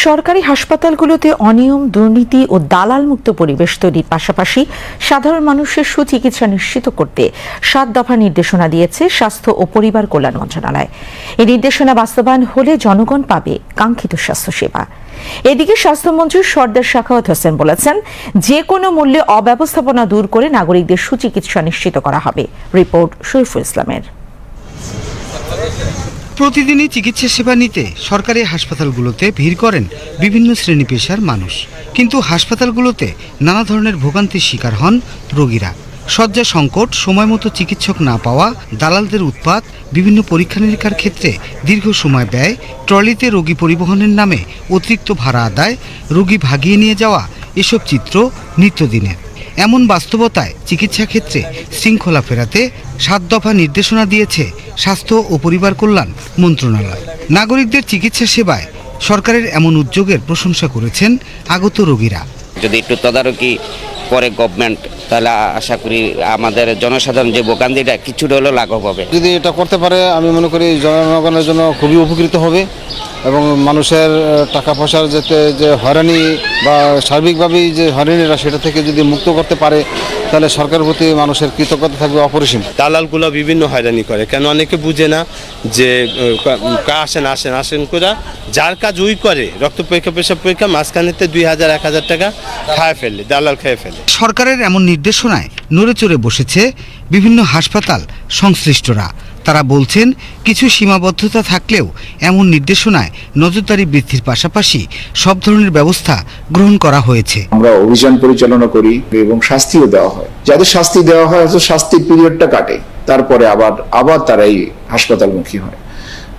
সরকারি হাসপাতালগুলোতে অনিয়ম, দুর্নীতি ও দালাল মুক্ত পরিবেশ তৈরির পাশাপাশি সাধারণ মানুষের সুচিকিৎসা নিশ্চিত করতে 7 দফা নির্দেশনা দিয়েছে স্বাস্থ্য ও পরিবার কল্যাণ মন্ত্রণালয়। এই নির্দেশনা বাস্তবায়ন হলে জনগণ পাবে কাঙ্ক্ষিত স্বাস্থ্যসেবা। এদিকে স্বাস্থ্যমন্ত্রী সর্দার সাখাওয়াত হোসেন বলেছেন, যে কোনো মূল্যে অব্যবস্থাপনা দূর করে নাগরিকদের সুচিকিৎসা নিশ্চিত করা হবে। রিপোর্ট শরীফুল ইসলামের। প্রতিদিনই চিকিৎসা সেবা নিতে সরকারি হাসপাতালগুলোতে ভিড় করেন বিভিন্ন শ্রেণী পেশার মানুষ, কিন্তু হাসপাতালগুলোতে নানা ধরনের ভোগান্তির শিকার হন রোগীরা। শয্যা সংকট, সময় মতো চিকিৎসক না পাওয়া, দালালদের উৎপাত, বিভিন্ন পরীক্ষা নিরীক্ষার ক্ষেত্রে দীর্ঘ সময় ব্যয়, ট্রলিতে রোগী পরিবহনের নামে অতিরিক্ত ভাড়া আদায়, রোগী ভাগিয়ে নিয়ে যাওয়া, এসব চিত্র নিত্যদিনের। এমন বাস্তবতায় চিকিৎসা ক্ষেত্রে শৃঙ্খলা ফেরাতে 7 দফা নির্দেশনা দিয়েছে স্বাস্থ্য ও পরিবার কল্যাণ মন্ত্রণালয়। নাগরিকদের চিকিৎসা সেবায় সরকারের এমন উদ্যোগের প্রশংসা করেছেন আগত রোগীরা। যদি একটু তদারকি করে গভর্নমেন্ট, তাহলে আশা করি আমাদের জনসাধারণ যে ভোগান্তিটা কিছুটা হলেও লাঘব হবে। যদি এটা করতে পারে আমি মনে করি জনগণের জন্য খুবই উপকৃত হবে এবং মানুষের টাকা পয়সার যে হয়রানি বা সার্বিকভাবেই যে হয়রানিরা সেটা থেকে যদি মুক্ত করতে পারে, তাহলে সরকারের প্রতি মানুষের কৃতজ্ঞতা থাকবে অপরিসীম। দালালগুলো বিভিন্ন হয়রানি করে, কেন অনেকে বুঝে না যে আসেন করে যার কাজ ওই করে, রক্ত পরীক্ষা, পেশাব পরীক্ষা, মাঝখানেতে 2000-1000 টাকা খায় ফেলে, দালাল খেয়ে ফেলে। সরকারের এমন নির্দেশনায় নড়ে চড়ে বসেছে বিভিন্ন হাসপাতাল সংশ্লিষ্টরা। তারা বলছেন, কিছু সীমাবদ্ধতা থাকলেও এমন নির্দেশনায় নজরদারি বৃদ্ধির পাশাপাশি সব ধরনের ব্যবস্থা গ্রহণ করা হয়েছে। আমরা অভিযান পরিচালনা করি এবং শাস্তিও দেওয়া হয়। যাদের শাস্তি দেওয়া হয়, হয়তো শাস্তির পিরিয়ডটা কাটে, তারপরে আবার তারাই হাসপাতালমুখী হয়।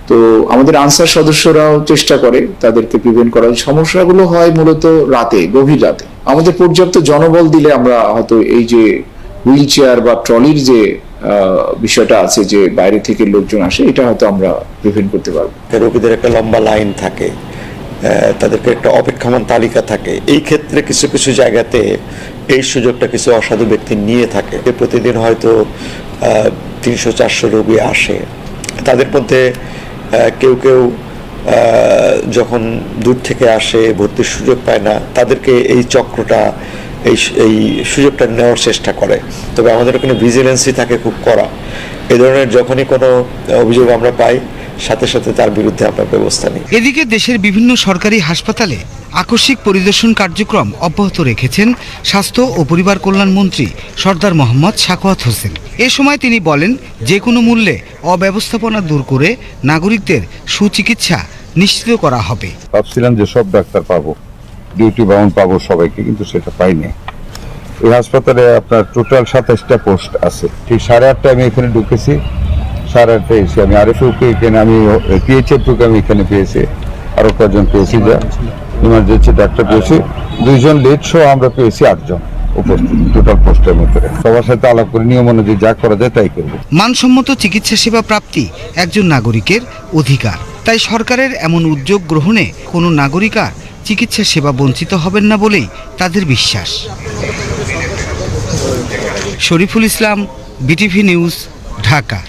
তো আমাদের আনসার সদস্যরাও চেষ্টা করে তাদেরকে প্রিভেন্ট করার। সমস্যাগুলো হয় মূলত রাতে, গভীর রাতে। আমাদের পর্যাপ্ত জনবল দিলে আমরা হয়তো এই যে হুইল চেয়ার বা ট্রলির যে বিষয়টা আছে, যে বাইরে থেকে লোকজন আসে, এটা হয়তো আমরা প্রিভেন্ট করতে পারবো। রোগীদের একটা লম্বা লাইন থাকে, তাদেরকে একটা অপেক্ষমান তালিকা থাকে। এই ক্ষেত্রে কিছু কিছু জায়গাতে এই সুযোগটা কিছু অসাধু ব্যক্তি নিয়ে থাকে। প্রতিদিন হয়তো 300-400 রোগী আসে। তাদের মধ্যে কেউ যখন দূর থেকে আসে, ভর্তির সুযোগ পায় না, তাদেরকে এই চক্রটা এই সুযোগটা নেওয়ার চেষ্টা করে। তবে আমাদের ওখানে ভিজিলেন্সি থাকে খুব কড়া। এই ধরনের যখনই কোনো অভিযোগ আমরা পাই, সাথে সাথে তার বিরুদ্ধে আমরা ব্যবস্থা নিই। এদিকে দেশের বিভিন্ন সরকারি হাসপাতালে আকস্মিক পরিদর্শন কার্যক্রম অব্যাহত রেখেছেন স্বাস্থ্য ও পরিবার কল্যাণ মন্ত্রী সর্দার মোহাম্মদ সাখাওয়াত হোসেন। এ সময় তিনি বলেন, যে কোনো মূল্যে অব্যবস্থাপনা দূর করে নাগরিকদের সুচিকিৎসা নিশ্চিত করা হবে। ভাবছিলাম যে সব ডাক্তার পাবো, ডিউটি বাউন্ড পাবো সবাইকে, কিন্তু সেটা পাইনি। এই হাসপাতালে আপনার টোটাল 27টা পোস্ট আছে। ঠিক 8:30টায় আমি এখানে ঢুকেছি, 8:30টায় এসে আমি আরএফওকে এখানে, আমি পিএইচএফকে আমি এখানে পেয়েছি, আরো কয়েকজন পেয়েছি, যা ইমার্জেন্সি ডাক্তার পেয়েছি, 2জন লেট সহ আমরা পেয়েছি 8 জন উপস্থিত টোটাল পোস্টের মধ্যে। সবার সাথে আলাপ করে নিয়ম অনুযায়ী যা করা যায় তাই করবো। মানসম্মত চিকিৎসা সেবা প্রাপ্তি একজন নাগরিকের অধিকার। তাই সরকারের এমন উদ্যোগ গ্রহণে কোনো নাগরিক আর চিকিৎসা সেবা বঞ্চিত হবেন না বলেই তাদের বিশ্বাস। Shariful Islam, BTV news, Dhaka.